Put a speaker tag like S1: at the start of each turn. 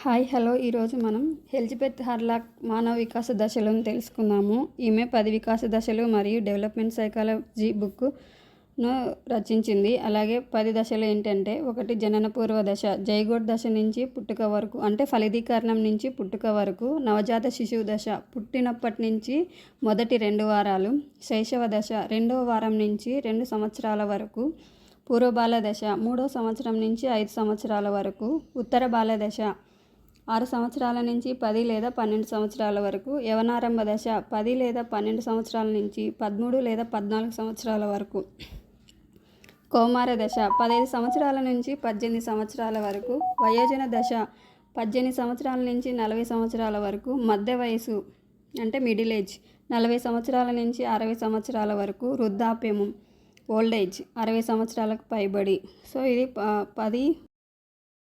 S1: Hello ఈరోజు మనం Elizabeth Hurlock మానవ వికాస దశలను తెలుసుకుందాము. ఈమె 10 వికాస దశలు మరియు డెవలప్మెంట్ సైకాలజీ బుక్ను రచించింది. అలాగే 10 దశలు ఏంటంటే, 1 జననపూర్వ దశ, జైగోట్ దశ నుంచి పుట్టుక వరకు, అంటే ఫలదీకరణం నుంచి పుట్టుక వరకు. నవజాత శిశువు దశ, పుట్టినప్పటి నుంచి మొదటి 2 వారాలు. శైశవ దశ, 2వ వారం నుంచి 2 సంవత్సరాల వరకు. పూర్వ బాల దశ, 3వ సంవత్సరం నుంచి 5 సంవత్సరాల వరకు. ఉత్తర బాల దశ, 6 సంవత్సరాల నుంచి 10 లేదా 12 సంవత్సరాల వరకు. యవనారంభ దశ, 10 లేదా 12 సంవత్సరాల నుంచి 13 లేదా 14 సంవత్సరాల వరకు. కౌమార దశ, 15 సంవత్సరాల నుంచి 18 సంవత్సరాల వరకు. వయోజన దశ, 18 సంవత్సరాల నుంచి 40 సంవత్సరాల వరకు. మధ్య వయసు అంటే మిడిల్ ఏజ్, 40 సంవత్సరాల నుంచి 60 సంవత్సరాల వరకు. వృద్ధాప్యము ఓల్డ్ ఏజ్, 60 సంవత్సరాలకు పైబడి. సో ఇది 10